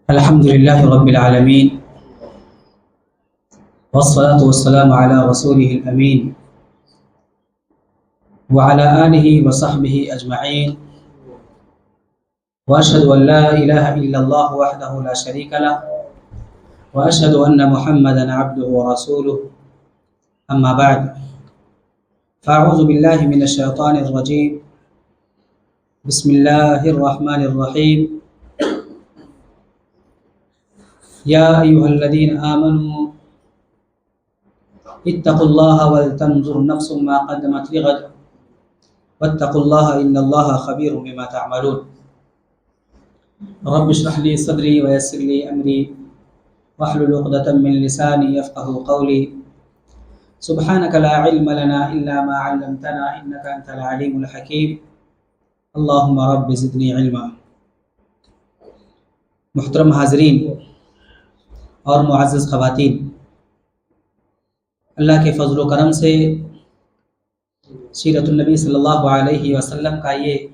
الحمد لله رب العالمين، والصلاة والسلام على رسوله الأمين وعلى آله وصحبه أجمعين، وأشهد أن لا إله إلا الله وحده لا شريك له، وأشهد أن محمدا عبده ورسوله. أما بعد، فأعوذ بالله من الشيطان الرجيم. بسم الله الرحمن الرحيم. يا أيها الذين آمنوا اتقوا الله ولتنظر نفس ما قدمت لغد واتقوا الله إن الله خبير بما تعملون. رب اشرح لي صدري ويسر لي أمري واحلل عقدة من لساني يفقهوا قولي. سبحانك لا علم لنا إلا ما علمتنا إنك أنت العليم الحكيم. اللهم رب زدني علما. محترم حاضرین اور معزز خواتین، اللہ کے فضل و کرم سے سیرت النبی صلی اللہ علیہ وسلم کا یہ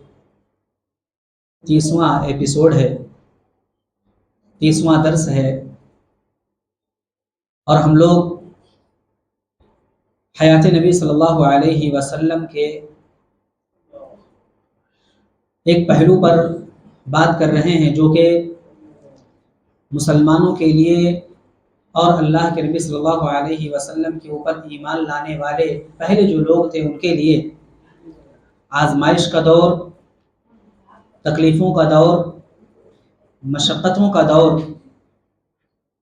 30واں ایپیسوڈ ہے، 30واں درس ہے، اور ہم لوگ حیات نبی صلی اللہ علیہ وسلم کے ایک پہلو پر بات کر رہے ہیں جو کہ مسلمانوں کے لیے اور اللہ کے نبی صلی اللہ علیہ وسلم کے اوپر ایمان لانے والے پہلے جو لوگ تھے ان کے لیے آزمائش کا دور، تکلیفوں کا دور، مشقتوں کا دور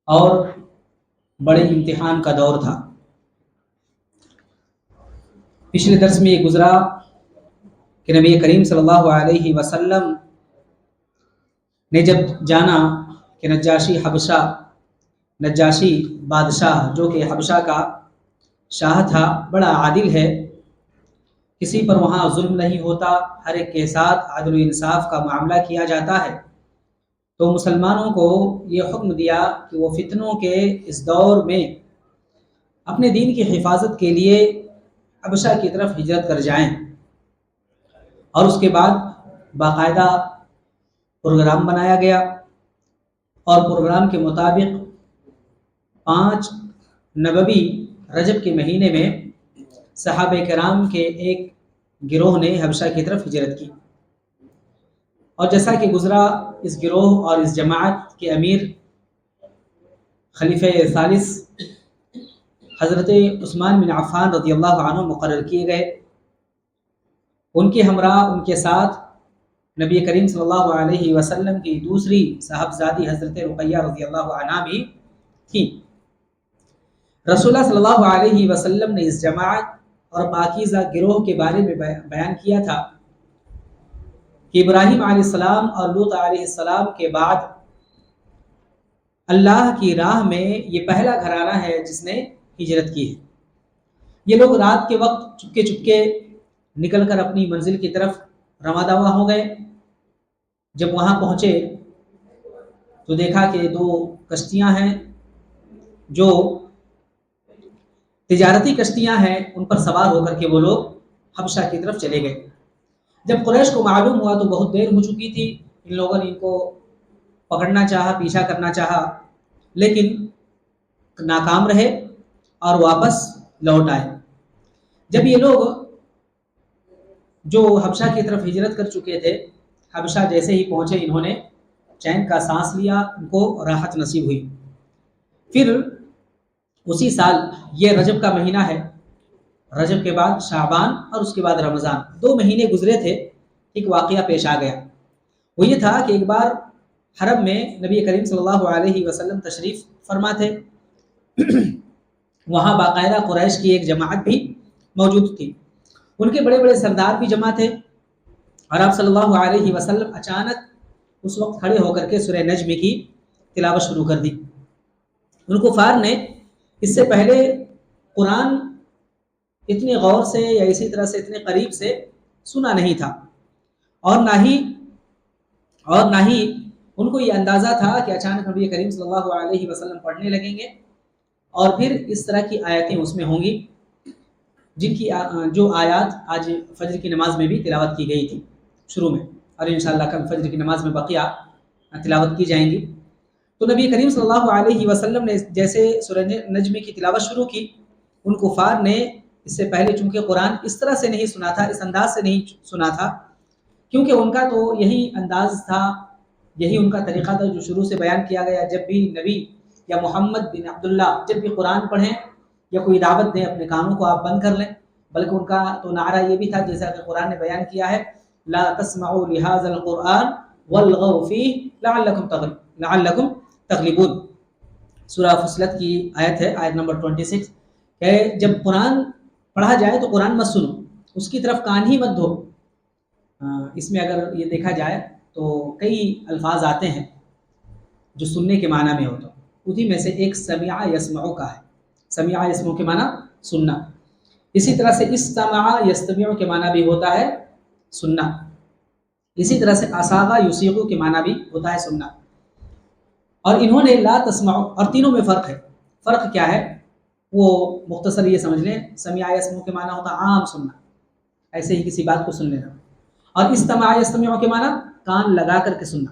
اور بڑے امتحان کا دور تھا۔ پچھلے درس میں یہ گزرا کہ نبی کریم صلی اللہ علیہ وسلم نے جب جانا کہ نجاشی بادشاہ جو کہ حبشہ کا شاہ تھا، بڑا عادل ہے، کسی پر وہاں ظلم نہیں ہوتا، ہر ایک کے ساتھ عدل و انصاف کا معاملہ کیا جاتا ہے، تو مسلمانوں کو یہ حکم دیا کہ وہ فتنوں کے اس دور میں اپنے دین کی حفاظت کے لیے حبشہ کی طرف ہجرت کر جائیں، اور اس کے بعد باقاعدہ پروگرام بنایا گیا، اور پروگرام کے مطابق 5 نبوی رجب کے مہینے میں صحابہ کرام کے ایک گروہ نے حبشہ کی طرف ہجرت کی، اور جیسا کہ گزرا اس گروہ اور اس جماعت کے امیر خلیفہ ثالث حضرت عثمان بن عفان رضی اللہ عنہ مقرر کیے گئے۔ ان کے ہمراہ، ان کے ساتھ نبی کریم صلی اللہ علیہ وسلم کی دوسری صاحبزادی حضرت رقیہ رضی اللہ عنہ بھی تھی۔ رسول اللہ صلی اللہ علیہ وسلم نے اس جماعت اور پاکیزہ گروہ کے بارے میں بیان کیا تھا کہ ابراہیم علیہ السلام اور لوط علیہ السلام کے بعد اللہ کی راہ میں یہ پہلا گھرانہ ہے جس نے ہجرت کی ہے۔ یہ لوگ رات کے وقت چپکے چپکے نکل کر اپنی منزل کی طرف رواں دواں ہو گئے۔ جب وہاں پہنچے تو دیکھا کہ 2 کشتیاں ہیں جو تجارتی کشتیاں ہیں، ان پر سوار ہو کر کے وہ لوگ حبشہ کی طرف چلے گئے۔ جب قریش کو معلوم ہوا تو بہت دیر ہو چکی تھی، ان لوگوں نے ان کو پکڑنا چاہا، پیچھا کرنا چاہا، لیکن ناکام رہے اور واپس لوٹ آئے۔ جب یہ لوگ جو حبشہ کی طرف ہجرت کر چکے تھے، حبشہ جیسے ہی پہنچے انہوں نے چین کا سانس لیا، ان کو راحت نصیب ہوئی۔ پھر اسی سال یہ رجب کا مہینہ ہے، رجب کے بعد شعبان اور اس کے بعد رمضان، 2 مہینے گزرے تھے، ایک واقعہ پیش آ گیا۔ وہ یہ تھا کہ ایک بار حرم میں نبی کریم صلی اللہ علیہ وسلم تشریف فرما تھے، وہاں باقاعدہ قریش کی ایک جماعت بھی موجود تھی، ان کے بڑے بڑے سردار بھی جمع تھے، اور آپ صلی اللہ علیہ وسلم اچانک اس وقت کھڑے ہو کر کے سورہ نجم کی تلاوت شروع کر دی۔ ان کفار نے اس سے پہلے قرآن اتنے غور سے یا اسی طرح سے اتنے قریب سے سنا نہیں تھا، اور نہ ہی ان کو یہ اندازہ تھا کہ اچانک نبی کریم صلی اللہ علیہ وسلم پڑھنے لگیں گے اور پھر اس طرح کی آیتیں اس میں ہوں گی، جن کی جو آیات آج فجر کی نماز میں بھی تلاوت کی گئی تھی شروع میں۔ اور انشاءاللہ کل فجر کی نماز میں بقیہ تلاوت کی جائیں گی۔ تو نبی کریم صلی اللہ علیہ وسلم نے جیسے سورہ نجم کی تلاوت شروع کی، ان کفار نے اس سے پہلے چونکہ قرآن اس طرح سے نہیں سنا تھا، اس انداز سے نہیں سنا تھا، کیونکہ ان کا تو یہی انداز تھا، یہی ان کا طریقہ تھا جو شروع سے بیان کیا گیا۔ جب بھی نبی یا محمد بن عبداللہ جب بھی قرآن پڑھیں یا کوئی دعوت دیں، اپنے کانوں کو آپ بند کر لیں، بلکہ ان کا تو نعرہ یہ بھی تھا جیسا کہ قرآن نے بیان کیا ہے، لا تسمعوا لهذا القرآن والغوا فيه لعلکم تغلبون۔ سورہ فصلت کی آیت ہے، آیت نمبر 26، کہ جب قرآن پڑھا جائے تو قرآن مت سنو، اس کی طرف کان ہی مت دو۔ اس میں اگر یہ دیکھا جائے تو کئی الفاظ آتے ہیں جو سننے کے معنی میں ہوتا، اسی میں سے ایک سمع یسمع کا ہے۔ سمع یسمع کے معنی سننا، اسی طرح سے استمع یستمع کے معنی بھی ہوتا ہے سننا، اسی طرح سے اصاغ یصیغ کے معنی بھی ہوتا ہے سننا۔ اور انہوں نے لا تسمع، اور تینوں میں فرق ہے۔ فرق کیا ہے وہ مختصر یہ سمجھ لیں، سمع یسمع کے معنی ہوتا عام سننا، ایسے ہی کسی بات کو سن لینا، اور استمع یستمع کے معنی کان لگا کر کے سننا،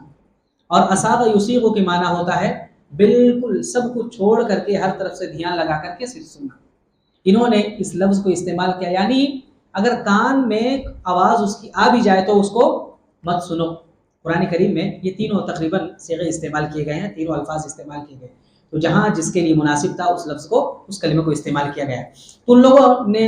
اور اصاغ یصیغ کے معنی ہوتا ہے بالکل سب کچھ چھوڑ کر کے ہر طرف سے دھیان لگا کر کے صرف سننا۔ انہوں نے اس لفظ کو استعمال کیا، یعنی اگر کان میں آواز اس کی آ بھی جائے تو اس کو مت سنو۔ قرآن کریم میں یہ تینوں تقریباً صیغے استعمال کیے گئے ہیں، تینوں الفاظ استعمال کیے گئے، تو جہاں جس کے لیے مناسب تھا اس لفظ کو، اس کلمے کو استعمال کیا گیا ہے۔ تو ان لوگوں نے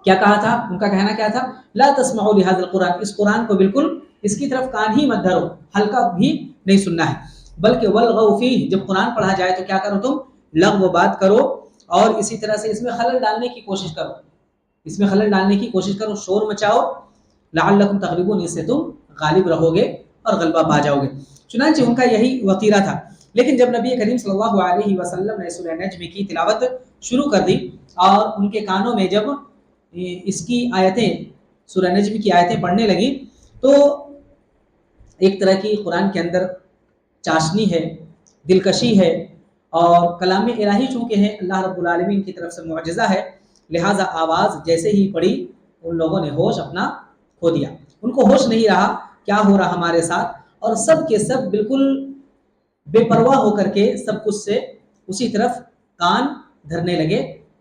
کیا کہا تھا، ان کا کہنا کیا تھا، لا تسمعوا لهذا القرآن، اس قرآن کو بالکل اس کی طرف کان ہی مت دھرو، ہلکا بھی نہیں سننا ہے، بلکہ والغوا فیہ، جب قرآن پڑھا جائے تو کیا کرو تم، لغو بات کرو، اور اسی طرح سے اس میں خلل ڈالنے کی کوشش کرو، اس میں خلل ڈالنے کی کوشش کرو، شور مچاؤ، لعلکم تغلبون، اس سے تم غالب رہو گے اور غلبہ پا جاؤ گے۔ چنانچہ ان کا یہی وتیرہ تھا۔ لیکن جب نبی کریم صلی اللہ علیہ وسلم نے سورہ نجم کی تلاوت شروع کر دی اور ان کے کانوں میں جب اس کی آیتیں، سورہ نجم کی آیتیں پڑھنے لگی، تو ایک طرح کی قرآن کے اندر چاشنی ہے، دلکشی ہے، اور کلام الہی چونکہ ہے، اللہ رب العالمین کی طرف سے معجزہ ہے، لہٰذا آواز جیسے ہی پڑی ان لوگوں نے ہوش اپنا کھو دیا، ان کو ہوش نہیں رہا کیا ہو رہا ہمارے ساتھ، اور سب کے سب بالکل بے پرواہ ہو کر کے سب کچھ سے اسی طرف کان دھرنے لگے،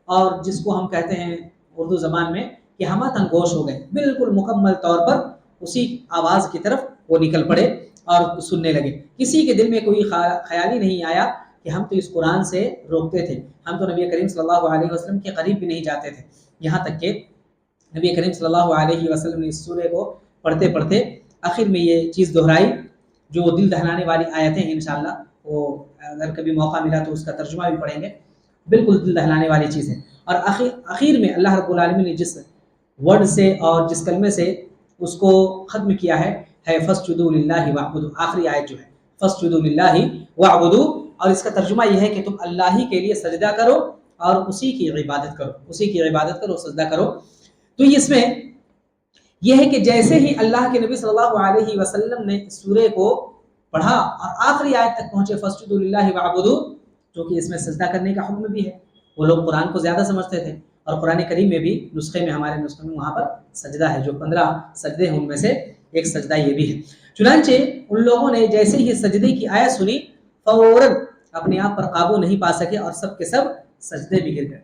اور جس کو ہم کہتے ہیں اردو زبان میں کہ ہم تنگوش ہو گئے، بالکل مکمل طور پر اسی آواز کی طرف وہ نکل پڑے اور سننے لگے۔ کسی کے دل میں کوئی خیال ہی نہیں آیا کہ ہم تو اس قرآن سے روکتے تھے، ہم تو نبی کریم صلی اللہ علیہ وسلم کے قریب بھی نہیں جاتے تھے، یہاں تک کہ نبی کریم صلی اللہ علیہ وسلم نے اس سورے کو پڑھتے پڑھتے آخر میں یہ چیز دہرائی، جو دل دہلانے والی آیتیں ہیں، انشاءاللہ وہ اگر کبھی موقع ملا تو اس کا ترجمہ بھی پڑھیں گے، بالکل دل دہلانے والی چیز ہے۔ اور آخر میں اللہ رب العالمین نے جس ورڈ سے اور جس کلمے سے اس کو ختم کیا ہے فَاسْجُدُوا لِلَّهِ وَاعْبُدُوا، آخری آیت جو ہے فَاسْجُدُوا لِلَّهِ وَاعْبُدُوا، اور اس کا ترجمہ یہ ہے کہ تم اللہ ہی کے لیے سجدہ کرو اور اسی کی عبادت کرو، اسی کی عبادت کرو، سجدہ کرو۔ تو اس میں یہ ہے کہ جیسے ہی اللہ کے نبی صلی اللہ علیہ وسلم نے سورے کو پڑھا اور آخری آیت تک پہنچے فَاسْجُدُوا لِلَّهِ وَاعْبُدُوا، کیونکہ اس میں سجدہ کرنے کا حکم بھی ہے، وہ لوگ قرآن کو زیادہ سمجھتے تھے، اور قرآن کریم میں بھی نسخے میں، ہمارے نسخے میں وہاں پر سجدہ ہے، جو 15 سجدے ہیں ان میں سے ایک سجدہ یہ بھی ہے۔ چنانچہ ان لوگوں نے جیسے ہی سجدے کی آیت سنی، فوراً اپنے آپ پر قابو نہیں پا سکے اور سب کے سب سجدے میں گر گئے،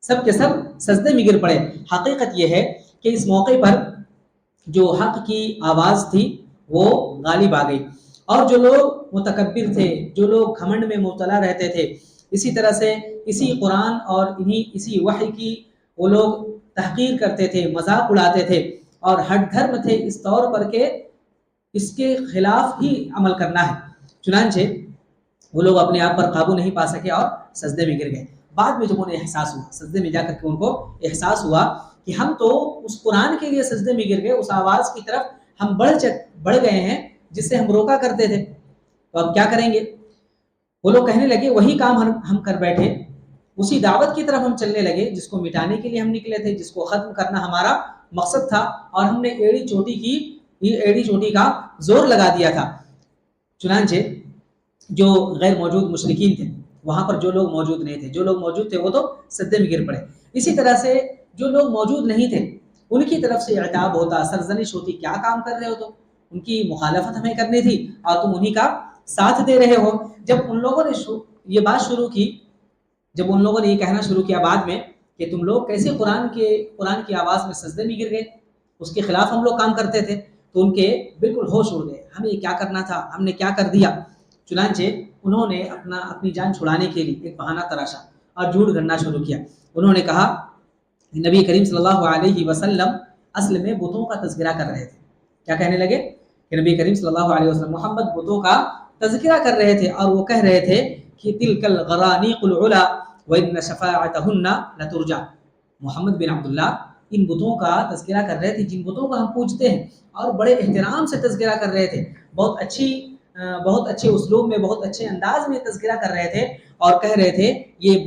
سب کے سب سجدے میں گر پڑے۔ حقیقت یہ ہے کہ اس موقع پر جو حق کی آواز تھی وہ غالب آ گئی، اور جو لوگ متکبر تھے، جو لوگ گھمنڈ میں مبتلا رہتے تھے، اسی طرح سے اسی قرآن اور اسی وحی کی وہ لوگ تحقیر کرتے تھے، مذاق اڑاتے تھے، اور ہٹ دھرم تھے اس طور پر کہ اس کے خلاف ہی عمل کرنا ہے، چنانچہ وہ لوگ اپنے آپ پر قابو نہیں پا سکے اور سجدے میں گر گئے۔ بعد میں جب انہیں احساس ہوا، سجدے میں جا کر کے ان کو احساس ہوا کہ ہم تو اس قرآن کے لیے سجدے میں گر گئے، اس آواز کی طرف ہم بڑھ گئے ہیں جس سے ہم روکا کرتے تھے، تو اب کیا کریں گے؟ وہ لوگ کہنے لگے وہی کام ہم کر بیٹھے، اسی دعوت کی طرف ہم چلنے لگے جس کو مٹانے کے لیے ہم نکلے تھے، جس کو ختم کرنا ہمارا مقصد تھا، اور ہم نے ایڑی چوٹی کا زور لگا دیا تھا۔ چنانچہ جو غیر موجود مشرکین تھے، وہاں پر جو لوگ موجود نہیں تھے، جو لوگ موجود تھے وہ تو سجدے میں گر پڑے، اسی طرح سے جو لوگ موجود نہیں تھے ان کی طرف سے عتاب ہوتا، سرزنش ہوتی، کیا کام کر رہے ہو تو ان کی مخالفت ہمیں کرنی تھی اور تم انہی کا ساتھ دے رہے ہو۔ جب ان لوگوں نے یہ بات شروع کی، جب ان لوگوں نے یہ کہنا شروع کیا بعد میں کہ تم لوگ کیسے قرآن کی آواز میں سجدے میں گر گئے، اس کے خلاف ہم لوگ کام کرتے تھے، تو ان کے بالکل ہوش اڑ گئے، ہمیں کیا کرنا تھا، ہم نے کیا کر دیا۔ چنانچہ انہوں نے اپنی جان چھڑانے کے لیے ایک بہانہ تراشا اور جھوٹ گھڑنا شروع کیا۔ انہوں نے کہا نبی کریم صلی اللہ علیہ وسلم اصل میں بتوں کا تذکرہ کر رہے تھے۔ کیا کہنے لگے کہ نبی کریم صلی اللہ علیہ وسلم محمد بتوں کا تذکرہ کر رہے تھے اور وہ کہہ رہے تھے کہ تلک الغرانیق العلا وان شفاعتهن لترجع۔ محمد بن عبداللہ ان بتوں کا تذکرہ کر رہے تھے جن بتوں کو ہم پوجتے ہیں، اور بڑے احترام سے تذکرہ کر رہے تھے، بہت اچھے اسلوب میں، بہت اچھے انداز میں تذکرہ کر رہے تھے، اور کہہ رہے تھے یہ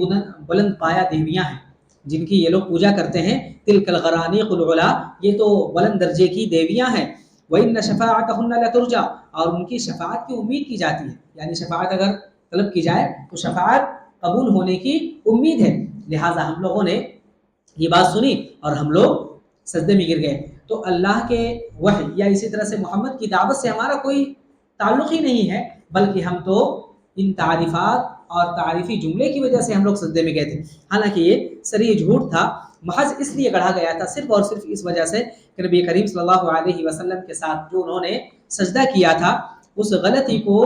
بلند پایا دیویاں ہیں جن کی یہ لوگ پوجا کرتے ہیں، تلک الغرانیق العلا، یہ تو بلند درجے کی دیویاں ہیں، وَإِنَّ شَفَاعَتَهُنَّ لَتُرْجَى، اور ان کی شفاعت کی امید کی جاتی ہے، یعنی شفاعت اگر طلب کی جائے تو شفاعت قبول ہونے کی امید ہے۔ لہٰذا ہم لوگوں نے یہ بات سنی اور ہم لوگ سجدے میں گر گئے۔ تو اللہ کے وحی یا اسی طرح سے محمد کی دعوت سے ہمارا کوئی تعلق ہی نہیں ہے، بلکہ ہم تو ان تعریفات اور تعریفی جملے کی وجہ سے ہم لوگ سجدے میں گئے تھے۔ حالانکہ یہ سری جھوٹ تھا، محض اس لیے گڑھا گیا تھا صرف اور صرف اس وجہ سے کہ نبی کریم صلی اللہ علیہ وسلم کے ساتھ جو انہوں نے سجدہ کیا تھا اس غلطی کو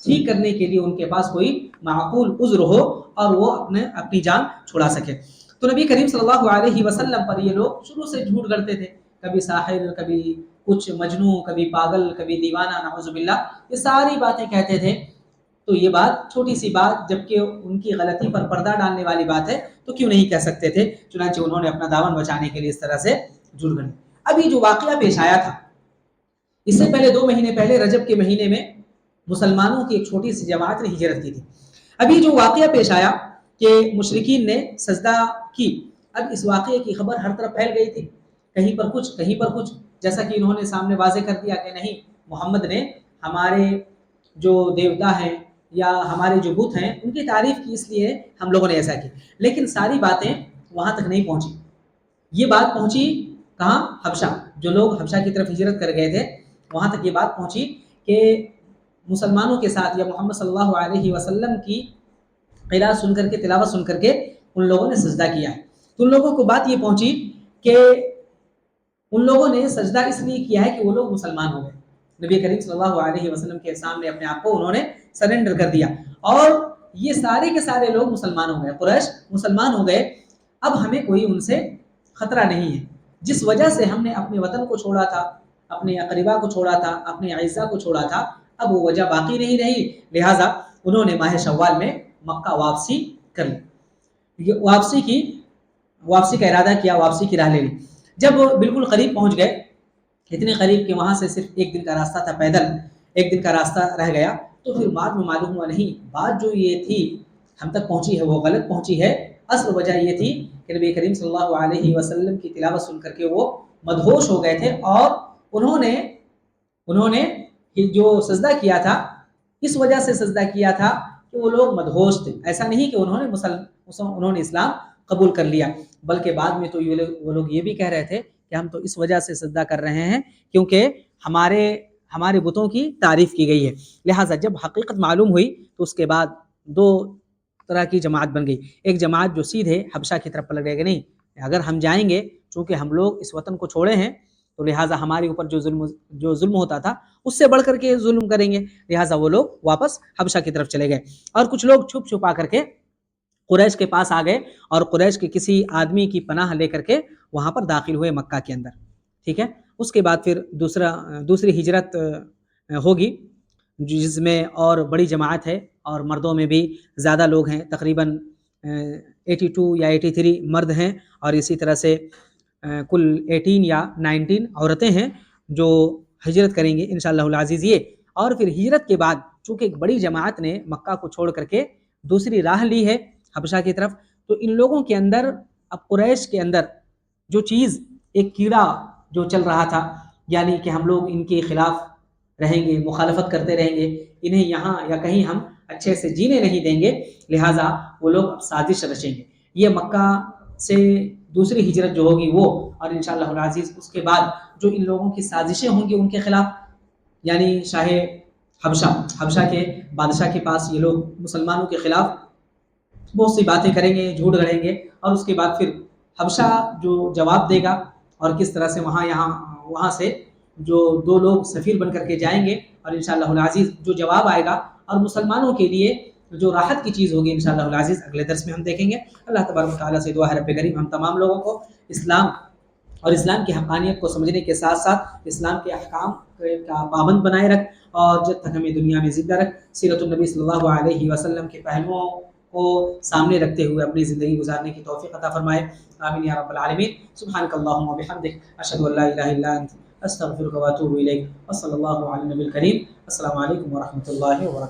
ٹھیک کرنے کے لیے ان کے پاس کوئی معقول عذر ہو اور وہ اپنی جان چھڑا سکے۔ تو نبی کریم صلی اللہ علیہ وسلم پر یہ لوگ شروع سے جھوٹ گڑھتے تھے، کبھی ساحر، کبھی کچھ مجنون، کبھی پاگل، کبھی دیوانہ، نعوذ باللہ، یہ ساری باتیں کہتے تھے۔ تو یہ بات چھوٹی سی بات جبکہ ان کی غلطی پر پردہ ڈالنے والی بات ہے تو کیوں نہیں کہہ سکتے تھے، چنانچہ انہوں نے اپنا دامن بچانے کے لیے اس طرح سے جھوٹ گھڑے۔ ابھی جو واقعہ پیش آیا تھا، اس سے پہلے 2 مہینے پہلے رجب کے مہینے میں مسلمانوں کی ایک چھوٹی سی جماعت نے ہجرت کی تھی۔ ابھی جو واقعہ پیش آیا کہ مشرکین نے سجدہ کی، اب اس واقعے کی خبر ہر طرف پھیل گئی تھی، کہیں پر کچھ کہیں پر کچھ، جیسا کہ انہوں نے سامنے واضح کر دیا کہ نہیں، محمد نے ہمارے جو دیوتا ہیں یا ہمارے جو بت ہیں ان کی تعریف کی، اس لیے ہم لوگوں نے ایسا کی۔ لیکن ساری باتیں وہاں تک نہیں پہنچی، یہ بات پہنچی کہاں؟ حبشہ۔ جو لوگ حبشہ کی طرف ہجرت کر گئے تھے وہاں تک یہ بات پہنچی کہ مسلمانوں کے ساتھ یا محمد صلی اللہ علیہ وسلم کی قراءت سن کر کے، تلاوت سن کر کے ان لوگوں نے سجدہ کیا ہے۔ تو ان لوگوں کو بات یہ پہنچی کہ ان لوگوں نے سجدہ اس لیے کیا ہے کہ وہ لوگ مسلمان ہو گئے، نبی کریم صلی اللہ علیہ وسلم کے سامنے اپنے آپ کو انہوں نے سرنڈر کر دیا، اور یہ سارے کے سارے لوگ مسلمان ہو گئے، قریش مسلمان ہو گئے۔ اب ہمیں کوئی ان سے خطرہ نہیں ہے۔ جس وجہ سے ہم نے اپنے وطن کو چھوڑا تھا، اپنے اقربا کو چھوڑا تھا، اپنے اعزا کو چھوڑا تھا، اب وہ وجہ باقی نہیں رہی، لہٰذا انہوں نے ماہ شوال میں مکہ واپسی کر لی، واپسی کا ارادہ کیا، واپسی کی راہ لے لی۔ جب بالکل قریب پہنچ گئے، اتنے قریب کہ وہاں سے صرف 1 دن کا راستہ تھا، پیدل 1 دن کا راستہ رہ گیا، تو پھر بعد میں معلوم ہوا نہیں، بات جو یہ تھی ہم تک پہنچی ہے وہ غلط پہنچی ہے۔ اصل وجہ یہ تھی کہ نبی کریم صلی اللہ علیہ وسلم کی تلاوت سن کر کے وہ مدہوش ہو گئے تھے، اور انہوں نے جو سجدہ کیا تھا اس وجہ سے سجدہ کیا تھا کہ وہ لوگ مدہوش تھے، ایسا نہیں کہ انہوں نے اسلام قبول کر لیا، بلکہ بعد میں تو وہ لوگ یہ بھی کہہ رہے تھے کہ ہم تو اس وجہ سے سجدہ کر رہے ہیں کیونکہ ہمارے بتوں کی تعریف کی گئی ہے۔ لہٰذا جب حقیقت معلوم ہوئی تو اس کے بعد 2 طرح کی جماعت بن گئی، ایک جماعت جو سیدھے حبشہ کی طرف پلٹ گئے کہ نہیں، اگر ہم جائیں گے، چونکہ ہم لوگ اس وطن کو چھوڑے ہیں تو لہٰذا ہمارے اوپر جو ظلم ہوتا تھا اس سے بڑھ کر کے ظلم کریں گے، لہٰذا وہ لوگ واپس حبشہ کی طرف چلے گئے، اور کچھ لوگ چھپ چھپا کر کے قریش کے پاس آ گئے اور قریش کے کسی آدمی کی پناہ لے کر کے وہاں پر داخل ہوئے مکہ کے اندر، ٹھیک ہے۔ اس کے بعد پھر دوسری ہجرت ہوگی جس میں اور بڑی جماعت ہے، اور مردوں میں بھی زیادہ لوگ ہیں، تقریباً 82 یا 83 مرد ہیں، اور اسی طرح سے کل 18 یا 19 عورتیں ہیں جو ہجرت کریں گے انشاءاللہ العزیز یہ۔ اور پھر ہجرت کے بعد چونکہ ایک بڑی جماعت نے مکہ کو چھوڑ کر کے دوسری راہ لی ہے حبشہ کی طرف، تو ان لوگوں کے اندر، اب قریش کے اندر جو چیز ایک کیڑا جو چل رہا تھا، یعنی کہ ہم لوگ ان کے خلاف رہیں گے، مخالفت کرتے رہیں گے، انہیں یہاں یا کہیں ہم اچھے سے جینے نہیں دیں گے، لہٰذا وہ لوگ اب سازش رچیں گے۔ یہ مکہ سے دوسری ہجرت جو ہوگی وہ، اور انشاءاللہ العزیز اس کے بعد جو ان لوگوں کی سازشیں ہوں گی ان کے خلاف، یعنی شاہ حبشہ کے بادشاہ کے پاس یہ لوگ مسلمانوں کے خلاف بہت سی باتیں کریں گے، جھوٹ گڑھیں گے، اور اس کے بعد پھر حبشہ جو جواب دے گا اور کس طرح سے وہاں سے جو دو لوگ سفیر بن کر کے جائیں گے، اور انشاءاللہ العزیز جو جواب آئے گا اور مسلمانوں کے لیے جو راحت کی چیز ہوگی انشاءاللہ العزیز اگلے درس میں ہم دیکھیں گے۔ اللہ تبارک و تعالیٰ سے دعا ہے رب کریم ہم تمام لوگوں کو اسلام اور اسلام کی حقانیت کو سمجھنے کے ساتھ ساتھ اسلام کے احکام کا پابند بنائے رکھ، اور جب تک ہمیں دنیا میں زندہ رکھ سیرت النبی صلی اللہ علیہ وسلم کے پہلوؤں کو سامنے رکھتے ہوئے اپنی زندگی گزارنے کی توفیق عطا فرمائے، آمین یا رب العالمین۔ سبحانک اللہم و بحمدک، اشہد ان لا الہ الا انت، استغفرک و اتوب الیک، وصلی اللہ علی النبی الکریم۔ السلام علیکم ورحمۃ اللہ وبرکاتہ۔